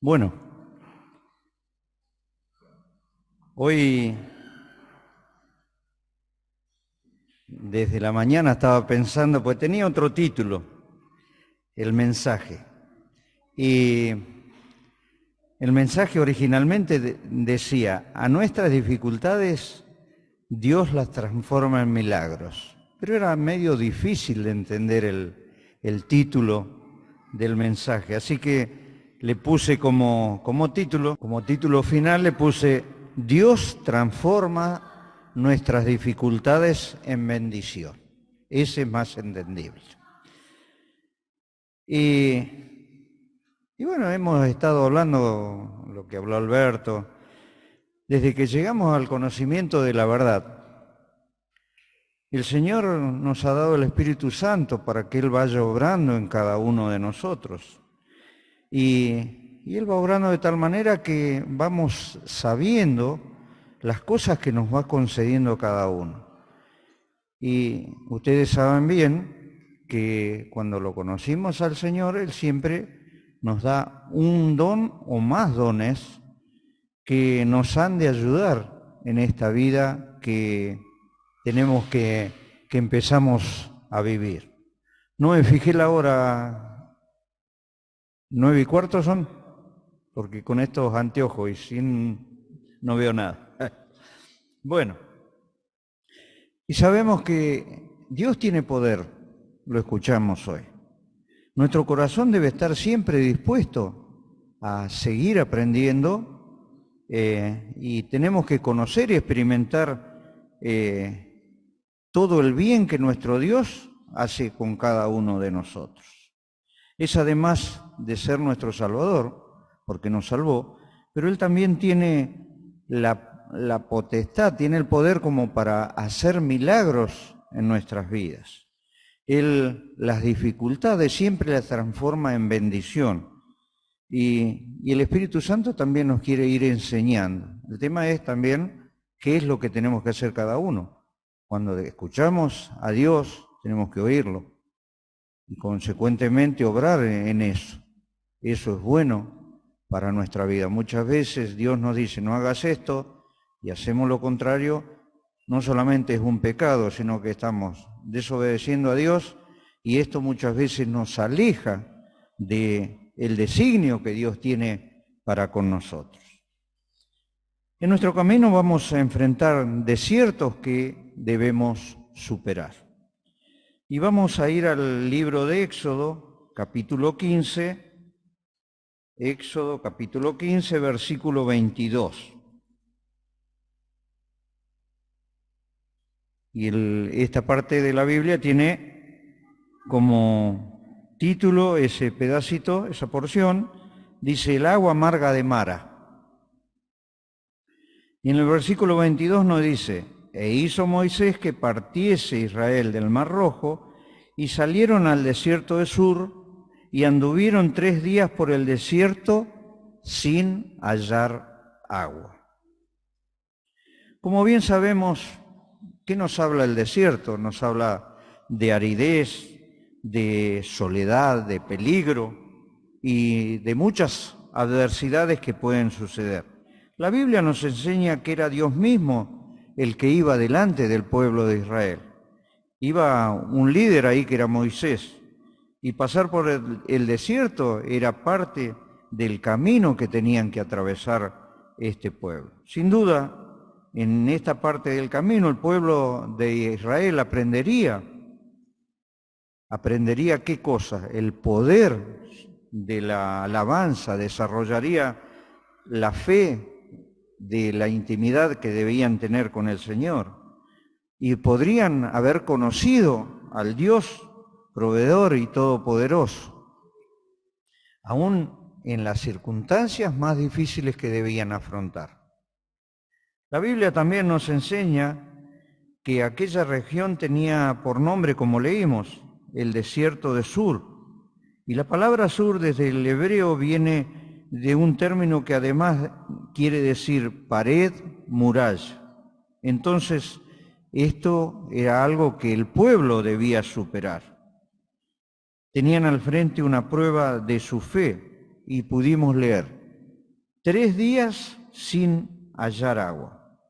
Bueno, hoy desde la mañana estaba pensando, pues tenía otro título, el mensaje. Y el mensaje originalmente decía, a nuestras dificultades Dios las transforma en milagros. Pero era medio difícil de entender el título del mensaje. Así que le puse como título final, le puse Dios transforma nuestras dificultades en bendición. Ese es más entendible. Y bueno, hemos estado hablando, lo que habló Alberto, desde que llegamos al conocimiento de la verdad. El Señor nos ha dado el Espíritu Santo para que Él vaya obrando en cada uno de nosotros. Y Él va obrando de tal manera que vamos sabiendo las cosas que nos va concediendo cada uno. Y ustedes saben bien que cuando lo conocimos al Señor, Él siempre nos da un don o más dones que nos han de ayudar en esta vida que tenemos que empezamos a vivir. No me fijé la hora, 9:15 son, porque con estos anteojos y sin no veo nada. Bueno, y sabemos que Dios tiene poder, lo escuchamos hoy. Nuestro corazón debe estar siempre dispuesto a seguir aprendiendo y tenemos que conocer y experimentar todo el bien que nuestro Dios hace con cada uno de nosotros. Es además de ser nuestro Salvador, porque nos salvó, pero Él también tiene la potestad, tiene el poder como para hacer milagros en nuestras vidas. Él las dificultades siempre las transforma en bendición. Y el Espíritu Santo también nos quiere ir enseñando. El tema es también qué es lo que tenemos que hacer cada uno. Cuando escuchamos a Dios, tenemos que oírlo y consecuentemente obrar en eso. Eso es bueno para nuestra vida. Muchas veces Dios nos dice, no hagas esto, y hacemos lo contrario. No solamente es un pecado, sino que estamos desobedeciendo a Dios, y esto muchas veces nos aleja del designio que Dios tiene para con nosotros. En nuestro camino vamos a enfrentar desiertos que debemos superar. Y vamos a ir al libro de Éxodo, capítulo 15, versículo 22. Y esta parte de la Biblia tiene como título ese pedacito, esa porción, dice el agua amarga de Mara. Y en el versículo 22 nos dice, e hizo Moisés que partiese Israel del Mar Rojo, y salieron al desierto de Sur, y anduvieron 3 días por el desierto sin hallar agua. Como bien sabemos, ¿qué nos habla el desierto? Nos habla de aridez, de soledad, de peligro y de muchas adversidades que pueden suceder. La Biblia nos enseña que era Dios mismo el que iba delante del pueblo de Israel. Iba un líder ahí que era Moisés, y pasar por el desierto era parte del camino que tenían que atravesar este pueblo. Sin duda, en esta parte del camino el pueblo de Israel aprendería ¿qué cosa? El poder de la alabanza, desarrollaría la fe de la intimidad que debían tener con el Señor, y podrían haber conocido al Dios proveedor y todopoderoso, aún en las circunstancias más difíciles que debían afrontar. La Biblia también nos enseña que aquella región tenía por nombre, como leímos, el desierto de Sur. Y la palabra Sur desde el hebreo viene de un término que además quiere decir pared, muralla. Entonces, esto era algo que el pueblo debía superar. Tenían al frente una prueba de su fe y pudimos leer, 3 días sin hallar agua.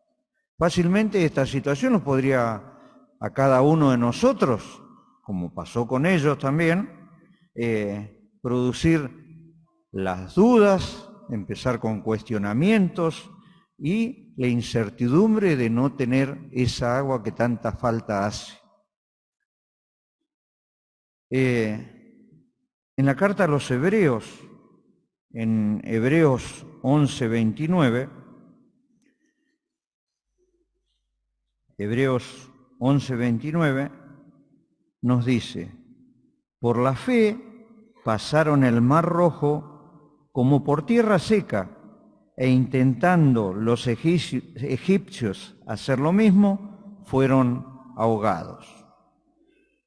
Fácilmente esta situación nos podría a cada uno de nosotros, como pasó con ellos también, producir las dudas, empezar con cuestionamientos y la incertidumbre de no tener esa agua que tanta falta hace. En la carta a los Hebreos, en Hebreos 11:29, Hebreos 11:29 nos dice: por la fe pasaron el mar Rojo como por tierra seca, e intentando los egipcios hacer lo mismo, fueron ahogados.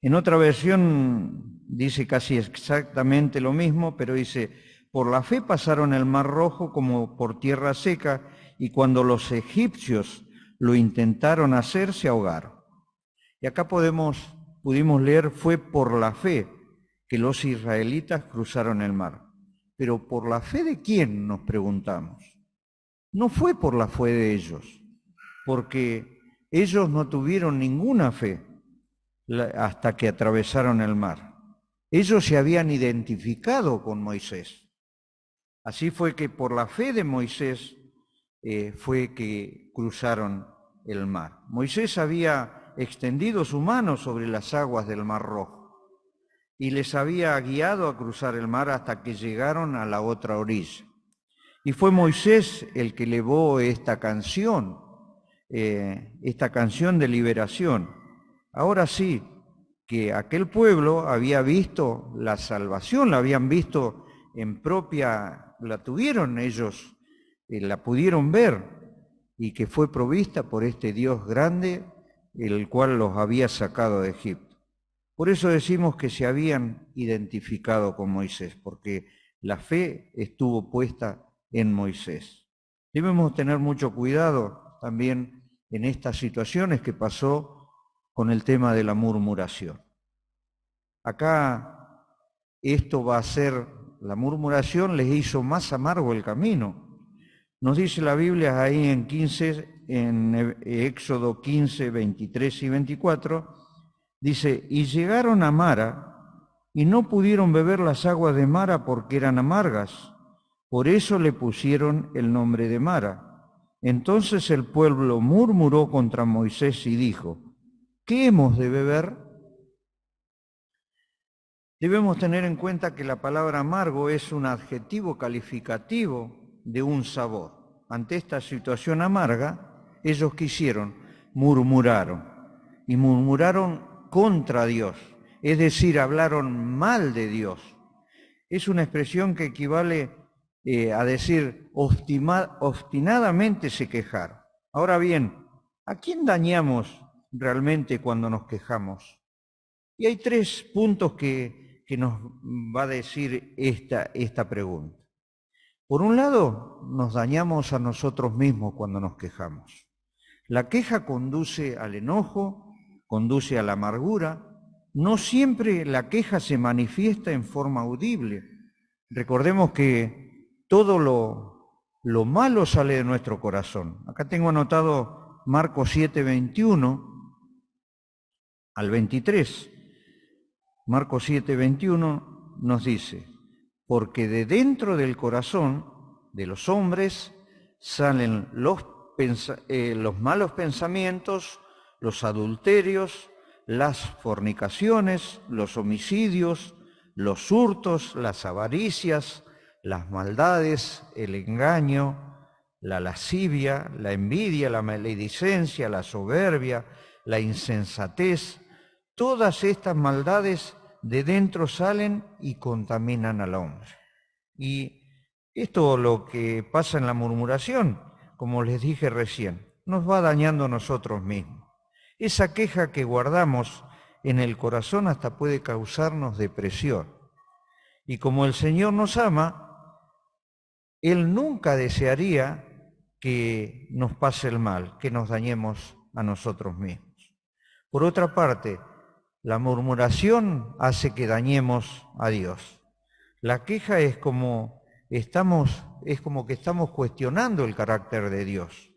En otra versión dice casi exactamente lo mismo, pero dice: por la fe pasaron el mar Rojo como por tierra seca, y cuando los egipcios lo intentaron hacer, se ahogaron. Y acá pudimos leer: fue por la fe que los israelitas cruzaron el mar. Pero ¿por la fe de quién?, nos preguntamos. No fue por la fe de ellos, porque ellos no tuvieron ninguna fe hasta que atravesaron el mar. Ellos se habían identificado con Moisés. Así fue que por la fe de Moisés fue que cruzaron el mar. Moisés había extendido su mano sobre las aguas del Mar Rojo y les había guiado a cruzar el mar hasta que llegaron a la otra orilla. Y fue Moisés el que elevó esta canción de liberación. Ahora sí, que aquel pueblo había visto la salvación, la habían visto la tuvieron ellos, la pudieron ver, y que fue provista por este Dios grande, el cual los había sacado de Egipto. Por eso decimos que se habían identificado con Moisés, porque la fe estuvo puesta en Moisés. Debemos tener mucho cuidado también en estas situaciones que pasó con el tema de la murmuración. Acá esto va a ser, la murmuración les hizo más amargo el camino. Nos dice la Biblia ahí en Éxodo 15, 23 y 24, dice: y llegaron a Mara y no pudieron beber las aguas de Mara porque eran amargas. Por eso le pusieron el nombre de Mara. Entonces el pueblo murmuró contra Moisés y dijo: ¿qué hemos de beber? Debemos tener en cuenta que la palabra amargo es un adjetivo calificativo de un sabor. Ante esta situación amarga, ellos ¿qué hicieron? Murmuraron. Y murmuraron contra Dios, es decir, hablaron mal de Dios. Es una expresión que equivale a decir obstinadamente se quejaron. Ahora bien, ¿a quién dañamos realmente cuando nos quejamos? Y hay 3 puntos que nos va a decir esta pregunta. Por un lado, nos dañamos a nosotros mismos cuando nos quejamos. La queja conduce al enojo, conduce a la amargura. No siempre la queja se manifiesta en forma audible. Recordemos que todo lo malo sale de nuestro corazón. Acá tengo anotado Marcos 7, 21 al 23. Marcos 7, 21 nos dice: porque de dentro del corazón de los hombres salen los malos pensamientos, los adulterios, las fornicaciones, los homicidios, los hurtos, las avaricias, las maldades, el engaño, la lascivia, la envidia, la maledicencia, la soberbia, la insensatez. Todas estas maldades de dentro salen y contaminan al hombre. Y esto, lo que pasa en la murmuración, como les dije recién, nos va dañando a nosotros mismos. Esa queja que guardamos en el corazón hasta puede causarnos depresión. Y como el Señor nos ama, Él nunca desearía que nos pase el mal, que nos dañemos a nosotros mismos. Por otra parte, la murmuración hace que dañemos a Dios. La queja es como estamos es como que estamos cuestionando el carácter de Dios.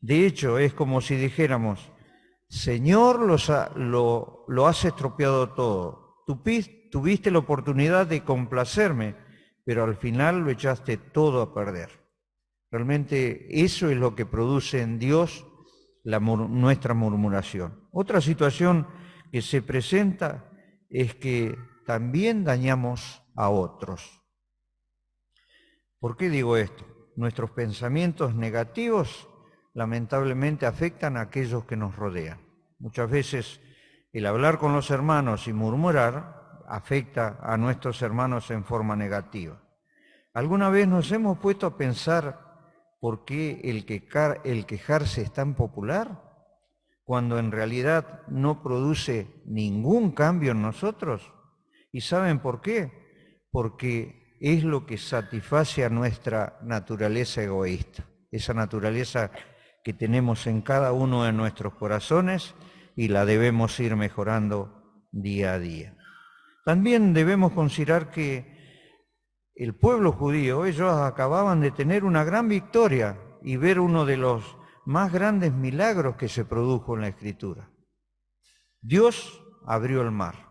De hecho, es como si dijéramos, Señor, lo has estropeado todo. Tuviste la oportunidad de complacerme, pero al final lo echaste todo a perder. Realmente eso es lo que produce en Dios nuestra murmuración. Otra situación que se presenta es que también dañamos a otros. ¿Por qué digo esto? Nuestros pensamientos negativos lamentablemente afectan a aquellos que nos rodean. Muchas veces el hablar con los hermanos y murmurar afecta a nuestros hermanos en forma negativa. ¿Alguna vez nos hemos puesto a pensar por qué el quejarse es tan popular, cuando en realidad no produce ningún cambio en nosotros? ¿Y saben por qué? Porque es lo que satisface a nuestra naturaleza egoísta, esa naturaleza que tenemos en cada uno de nuestros corazones y la debemos ir mejorando día a día. También debemos considerar que el pueblo judío, ellos acababan de tener una gran victoria y ver uno de los más grandes milagros que se produjo en la Escritura. Dios abrió el mar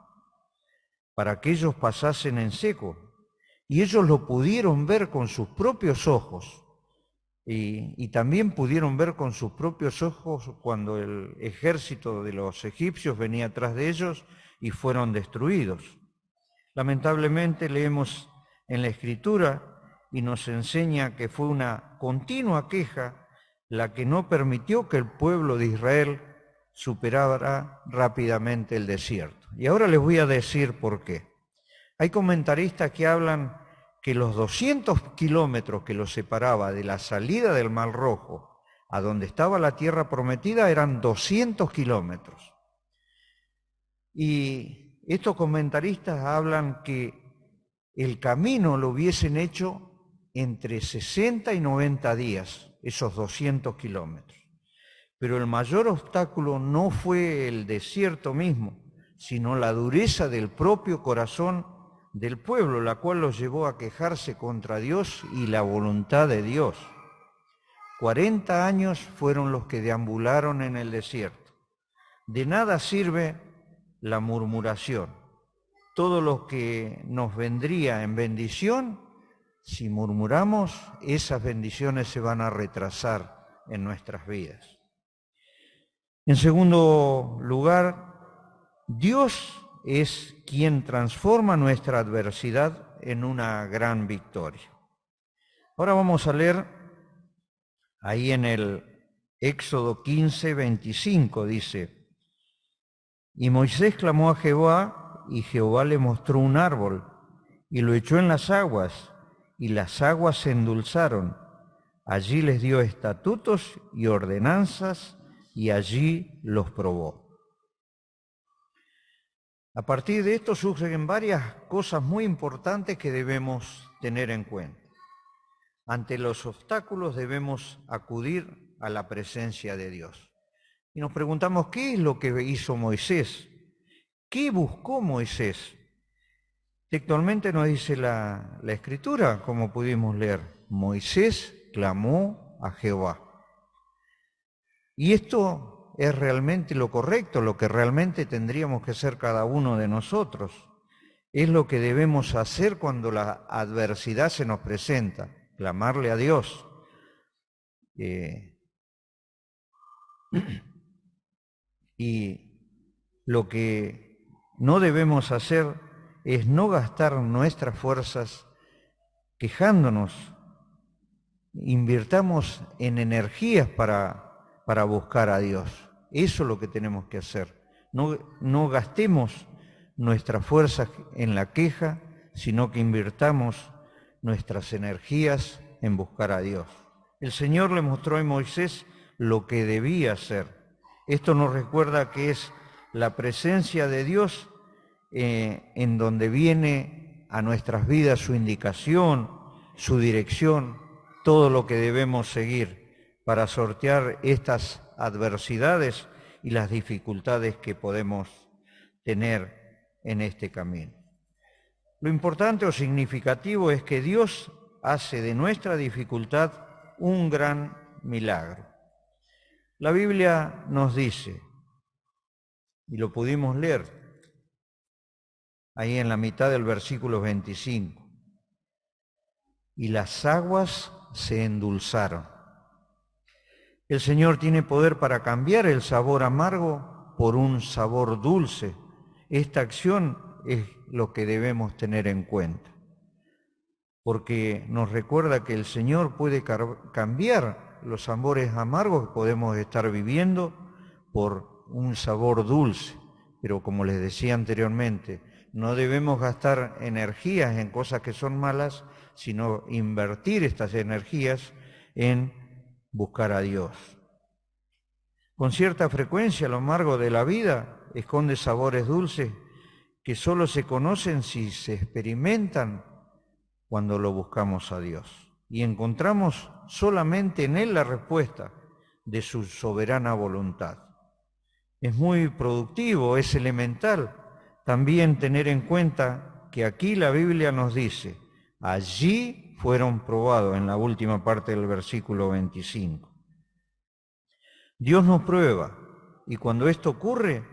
para que ellos pasasen en seco, y ellos lo pudieron ver con sus propios ojos, y también pudieron ver con sus propios ojos cuando el ejército de los egipcios venía atrás de ellos y fueron destruidos. Lamentablemente leemos en la Escritura y nos enseña que fue una continua queja la que no permitió que el pueblo de Israel superara rápidamente el desierto. Y ahora les voy a decir por qué. Hay comentaristas que hablan que los 200 kilómetros que los separaba de la salida del Mar Rojo a donde estaba la tierra prometida eran 200 kilómetros. Y estos comentaristas hablan que el camino lo hubiesen hecho entre 60 y 90 días, esos 200 kilómetros. Pero el mayor obstáculo no fue el desierto mismo, sino la dureza del propio corazón del pueblo, la cual los llevó a quejarse contra Dios y la voluntad de Dios. 40 años fueron los que deambularon en el desierto. De nada sirve la murmuración. Todo lo que nos vendría en bendición, si murmuramos, esas bendiciones se van a retrasar en nuestras vidas. En segundo lugar, Dios es quien transforma nuestra adversidad en una gran victoria. Ahora vamos a leer ahí en el Éxodo 15, 25, dice: Y Moisés clamó a Jehová, y Jehová le mostró un árbol, y lo echó en las aguas, y las aguas se endulzaron. Allí les dio estatutos y ordenanzas, y allí los probó. A partir de esto surgen varias cosas muy importantes que debemos tener en cuenta. Ante los obstáculos debemos acudir a la presencia de Dios. Y nos preguntamos, ¿qué es lo que hizo Moisés? ¿Qué buscó Moisés? Textualmente nos dice la Escritura, como pudimos leer, Moisés clamó a Jehová. Y esto es realmente lo correcto, lo que realmente tendríamos que hacer cada uno de nosotros. Es lo que debemos hacer cuando la adversidad se nos presenta, clamarle a Dios. Y lo que no debemos hacer es no gastar nuestras fuerzas quejándonos. Invirtamos en energías para buscar a Dios. Eso es lo que tenemos que hacer. No gastemos nuestras fuerzas en la queja, sino que invirtamos nuestras energías en buscar a Dios. El Señor le mostró a Moisés lo que debía hacer. Esto nos recuerda que es la presencia de Dios en donde viene a nuestras vidas su indicación, su dirección, todo lo que debemos seguir para sortear estas adversidades y las dificultades que podemos tener en este camino. Lo importante o significativo es que Dios hace de nuestra dificultad un gran milagro. La Biblia nos dice, y lo pudimos leer ahí en la mitad del versículo 25, y las aguas se endulzaron. El Señor tiene poder para cambiar el sabor amargo por un sabor dulce. Esta acción es lo que debemos tener en cuenta, porque nos recuerda que el Señor puede cambiar los sabores amargos que podemos estar viviendo por un sabor dulce. Pero como les decía anteriormente, no debemos gastar energías en cosas que son malas, sino invertir estas energías en buscar a Dios. Con cierta frecuencia lo amargo de la vida esconde sabores dulces que solo se conocen si se experimentan cuando lo buscamos a Dios. Y encontramos solamente en Él la respuesta de su soberana voluntad. Es muy productivo, es elemental también tener en cuenta que aquí la Biblia nos dice, allí fueron probados, en la última parte del versículo 25. Dios nos prueba, y cuando esto ocurre,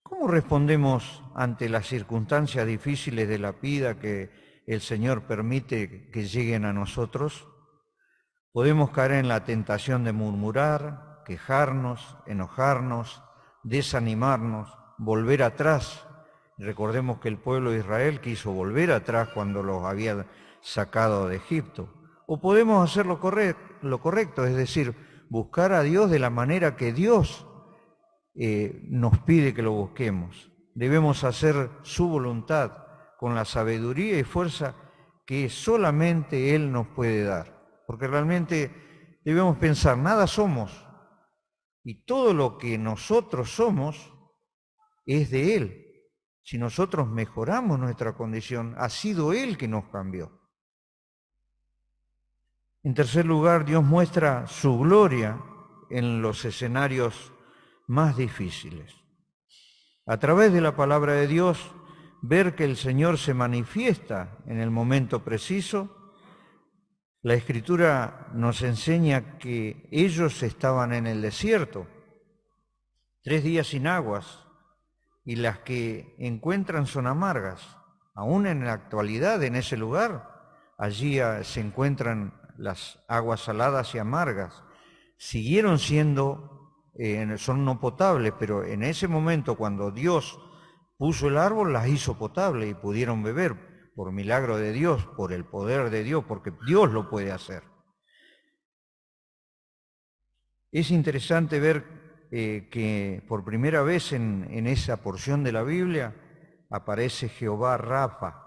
¿cómo respondemos ante las circunstancias difíciles de la vida que el Señor permite que lleguen a nosotros? Podemos caer en la tentación de murmurar, quejarnos, enojarnos, desanimarnos, volver atrás. Recordemos que el pueblo de Israel quiso volver atrás cuando los había sacado de Egipto. O podemos hacer lo correcto, es decir, buscar a Dios de la manera que Dios nos pide que lo busquemos. Debemos hacer su voluntad con la sabiduría y fuerza que solamente Él nos puede dar. Porque realmente debemos pensar, nada somos, y todo lo que nosotros somos es de Él. Si nosotros mejoramos nuestra condición, ha sido Él que nos cambió. En tercer lugar, Dios muestra su gloria en los escenarios más difíciles. A través de la palabra de Dios, ver que el Señor se manifiesta en el momento preciso. La Escritura nos enseña que ellos estaban en el desierto, 3 días sin aguas, y las que encuentran son amargas. Aún en la actualidad, en ese lugar, allí se encuentran las aguas saladas y amargas. Siguieron siendo, son no potables, pero en ese momento cuando Dios puso el árbol, las hizo potables y pudieron beber por milagro de Dios, por el poder de Dios, porque Dios lo puede hacer. Es interesante ver que por primera vez en esa porción de la Biblia aparece Jehová Rafa,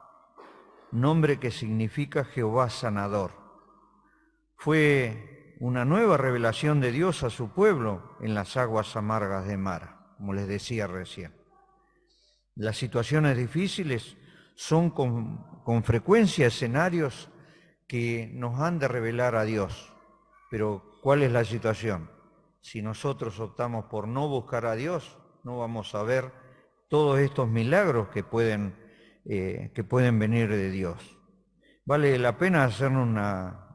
nombre que significa Jehová sanador. Fue una nueva revelación de Dios a su pueblo en las aguas amargas de Mara, como les decía recién. Las situaciones difíciles son con frecuencia escenarios que nos han de revelar a Dios. Pero ¿cuál es la situación? Si nosotros optamos por no buscar a Dios, no vamos a ver todos estos milagros que pueden venir de Dios. Vale la pena hacernos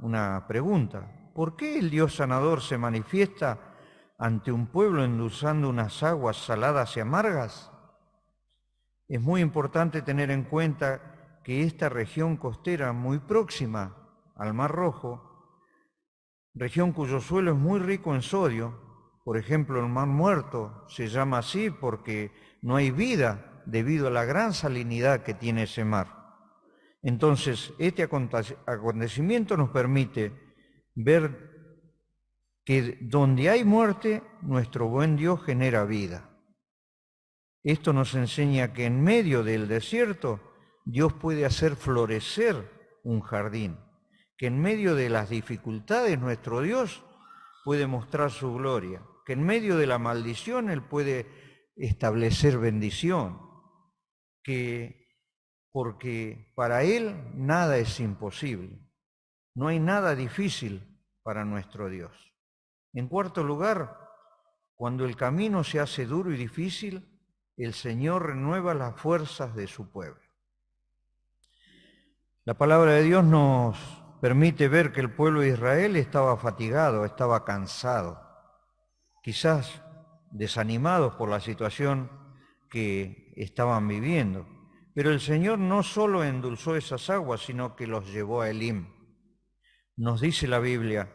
una pregunta. ¿Por qué el Dios sanador se manifiesta ante un pueblo endulzando unas aguas saladas y amargas? Es muy importante tener en cuenta que esta región costera muy próxima al Mar Rojo, región cuyo suelo es muy rico en sodio, por ejemplo el Mar Muerto se llama así porque no hay vida debido a la gran salinidad que tiene ese mar. Entonces, este acontecimiento nos permite ver que donde hay muerte, nuestro buen Dios genera vida. Esto nos enseña que en medio del desierto Dios puede hacer florecer un jardín, que en medio de las dificultades nuestro Dios puede mostrar su gloria, que en medio de la maldición Él puede establecer bendición, porque para Él nada es imposible, no hay nada difícil para nuestro Dios. En cuarto lugar, cuando el camino se hace duro y difícil, el Señor renueva las fuerzas de su pueblo. La palabra de Dios nos permite ver que el pueblo de Israel estaba fatigado, estaba cansado, quizás desanimados por la situación que estaban viviendo. Pero el Señor no solo endulzó esas aguas, sino que los llevó a Elim. Nos dice la Biblia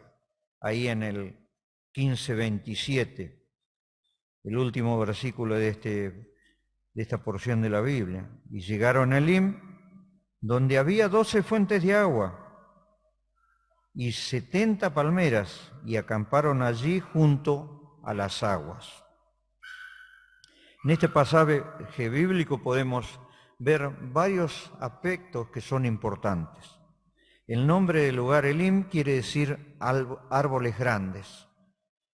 ahí en el 15:27, el último versículo de esta porción de la Biblia. Y llegaron a Elim, donde había 12 fuentes de agua y 70 palmeras, y acamparon allí junto a las aguas. En este pasaje bíblico podemos ver varios aspectos que son importantes. El nombre del lugar Elim quiere decir árboles grandes.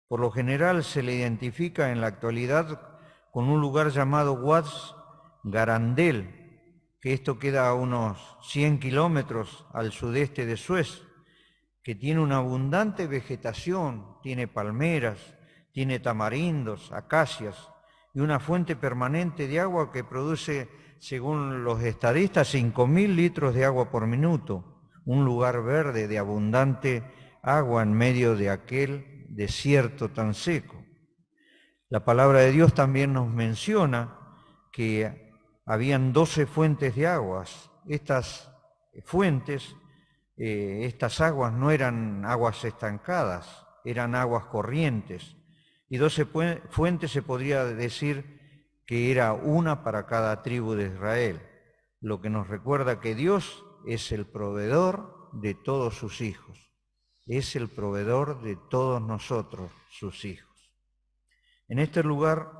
Por lo general se le identifica en la actualidad con un lugar llamado Wats Garandel, que esto queda a unos 100 kilómetros al sudeste de Suez, que tiene una abundante vegetación, tiene palmeras, tiene tamarindos, acacias y una fuente permanente de agua que produce, según los estadistas, 5.000 litros de agua por minuto, un lugar verde de abundante agua en medio de aquel desierto tan seco. La palabra de Dios también nos menciona que habían 12 fuentes de aguas. Estas fuentes, estas aguas no eran aguas estancadas, eran aguas corrientes. Y 12 fuentes se podría decir que era una para cada tribu de Israel, lo que nos recuerda que Dios es el proveedor de todos sus hijos, es el proveedor de todos nosotros, sus hijos. En este lugar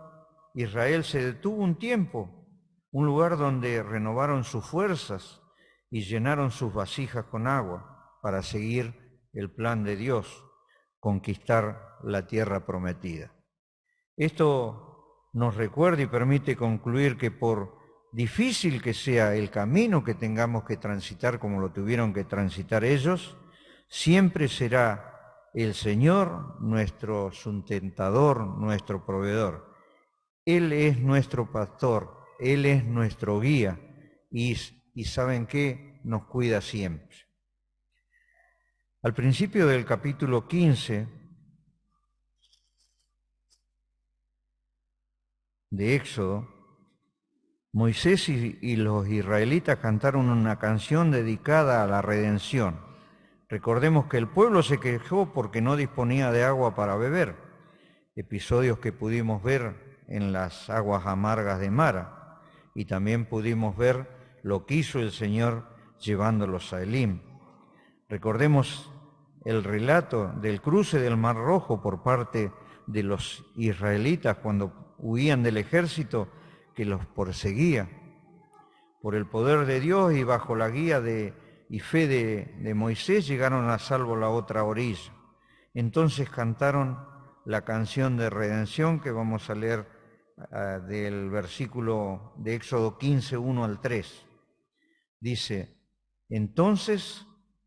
Israel se detuvo un tiempo, un lugar donde renovaron sus fuerzas y llenaron sus vasijas con agua para seguir el plan de Dios, conquistar la tierra prometida. Esto nos recuerda y permite concluir que por difícil que sea el camino que tengamos que transitar como lo tuvieron que transitar ellos, siempre será el Señor nuestro sustentador, nuestro proveedor. Él es nuestro pastor, Él es nuestro guía y ¿saben qué? Nos cuida siempre. Al principio del capítulo 15 de Éxodo, Moisés y los israelitas cantaron una canción dedicada a la redención. Recordemos que el pueblo se quejó porque no disponía de agua para beber, episodios que pudimos ver en las aguas amargas de Mara, y también pudimos ver lo que hizo el Señor llevándolos a Elim. Recordemos el relato del cruce del Mar Rojo por parte de los israelitas cuando huían del ejército que los perseguía. Por el poder de Dios y bajo la guía y fe de Moisés llegaron a salvo a la otra orilla. Entonces cantaron la canción de redención que vamos a leer del versículo de Éxodo 15, 1 al 3. Dice: entonces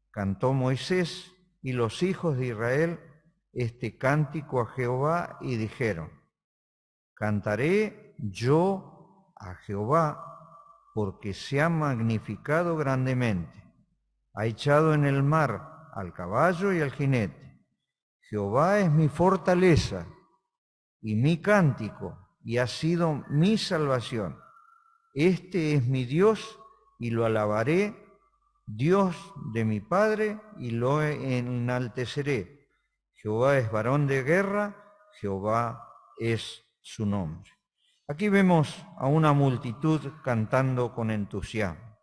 cantó Moisés y los hijos de Israel este cántico a Jehová y dijeron: cantaré yo a Jehová porque se ha magnificado grandemente, ha echado en el mar al caballo y al jinete. Jehová es mi fortaleza y mi cántico, y ha sido mi salvación. Este es mi Dios y lo alabaré, Dios de mi Padre, y lo enalteceré. Jehová es varón de guerra, Jehová es su nombre. Aquí vemos a una multitud cantando con entusiasmo.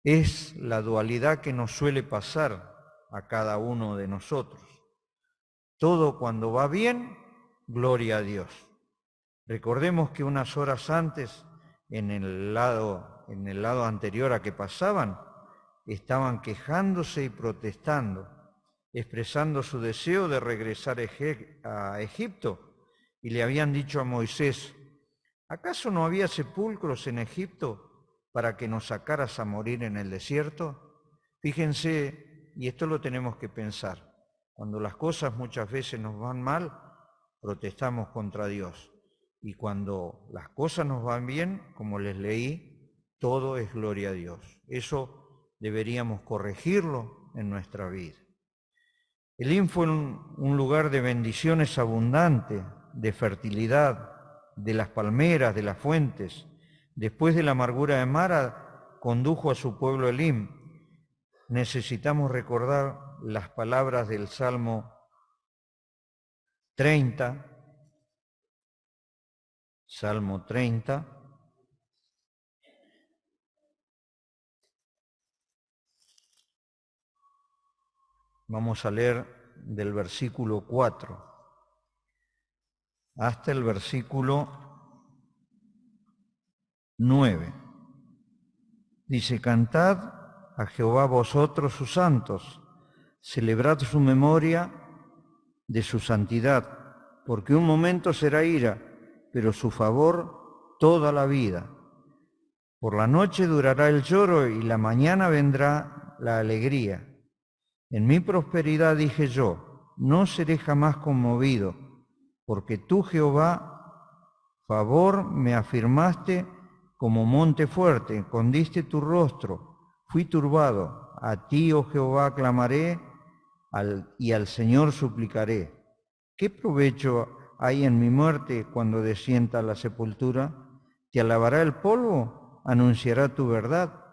Es la dualidad que nos suele pasar a cada uno de nosotros. Todo cuando va bien, gloria a Dios. Recordemos que unas horas antes, en el lado anterior a que pasaban, estaban quejándose y protestando, expresando su deseo de regresar a Egipto, y le habían dicho a Moisés: ¿acaso no había sepulcros en Egipto para que nos sacaras a morir en el desierto? Fíjense, y esto lo tenemos que pensar, cuando las cosas muchas veces nos van mal, protestamos contra Dios. Y cuando las cosas nos van bien, como les leí, todo es gloria a Dios. Eso deberíamos corregirlo en nuestra vida. Elim fue un lugar de bendiciones abundantes, de fertilidad, de las palmeras, de las fuentes. Después de la amargura de Mara, condujo a su pueblo Elim. Necesitamos recordar las palabras del Salmo 30, Salmo 30. Vamos a leer del versículo 4 hasta el versículo 9. Dice: cantad a Jehová vosotros sus santos, celebrad su memoria de su santidad, porque un momento será ira, pero su favor toda la vida. Por la noche durará el lloro y la mañana vendrá la alegría. En mi prosperidad dije yo, no seré jamás conmovido, porque tú, Jehová, favor me afirmaste como monte fuerte, escondiste tu rostro, fui turbado. A ti, oh Jehová, clamaré y al Señor suplicaré. ¿Qué provecho hay en mi muerte cuando descienda a la sepultura? ¿Te alabará el polvo? ¿Anunciará tu verdad?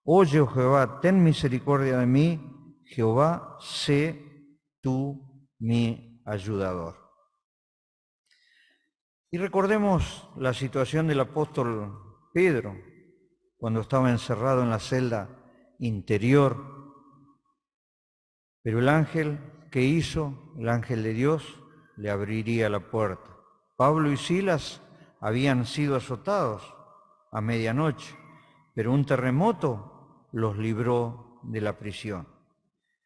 Oye, oh Jehová, ten misericordia de mí. Jehová, sé tú mi ayudador. Y recordemos la situación del apóstol Pedro, cuando estaba encerrado en la celda interior. Pero el ángel, ¿qué hizo? El ángel de Dios le abriría la puerta. Pablo y Silas habían sido azotados a medianoche, pero un terremoto los libró de la prisión.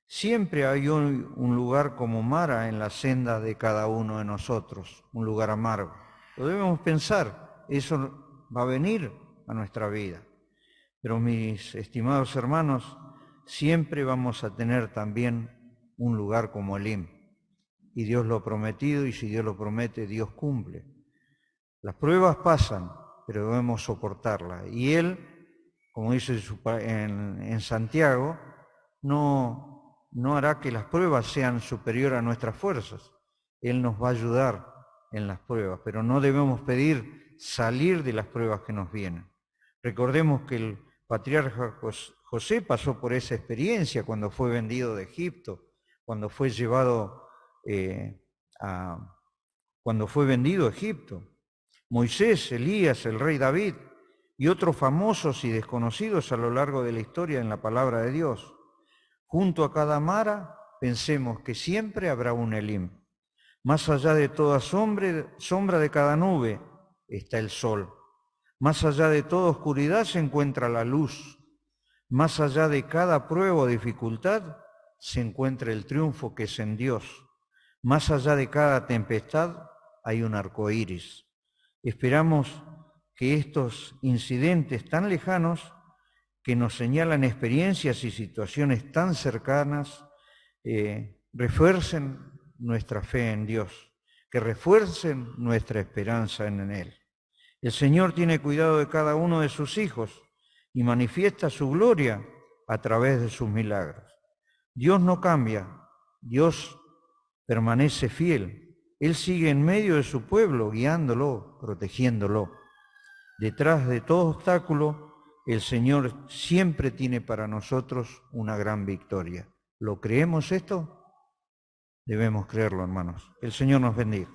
Siempre hay un lugar como Mara en la senda de cada uno de nosotros, un lugar amargo. Lo debemos pensar, eso va a venir a nuestra vida. Pero mis estimados hermanos, siempre vamos a tener también un lugar como Elim. Y Dios lo ha prometido, y si Dios lo promete, Dios cumple. Las pruebas pasan, pero debemos soportarlas. Y Él, como dice en Santiago, no hará que las pruebas sean superiores a nuestras fuerzas. Él nos va a ayudar en las pruebas, pero no debemos pedir salir de las pruebas que nos vienen. Recordemos que el patriarca José pasó por esa experiencia cuando fue vendido de Egipto, cuando fue llevado cuando fue vendido a Egipto. Moisés, Elías, el rey David y otros famosos y desconocidos a lo largo de la historia en la palabra de Dios. Junto a cada Mara, pensemos que siempre habrá un Elim. Más allá de toda sombra de cada nube está el sol. Más allá de toda oscuridad se encuentra la luz. Más allá de cada prueba o dificultad se encuentra el triunfo que es en Dios. Más allá de cada tempestad hay un arco iris. Esperamos que estos incidentes tan lejanos, que nos señalan experiencias y situaciones tan cercanas, refuercen nuestra fe en Dios, que refuercen nuestra esperanza en Él. El Señor tiene cuidado de cada uno de sus hijos y manifiesta su gloria a través de sus milagros. Dios no cambia, Dios permanece fiel. Él sigue en medio de su pueblo, guiándolo, protegiéndolo. Detrás de todo obstáculo, el Señor siempre tiene para nosotros una gran victoria. ¿Lo creemos esto? Debemos creerlo, hermanos. El Señor nos bendiga.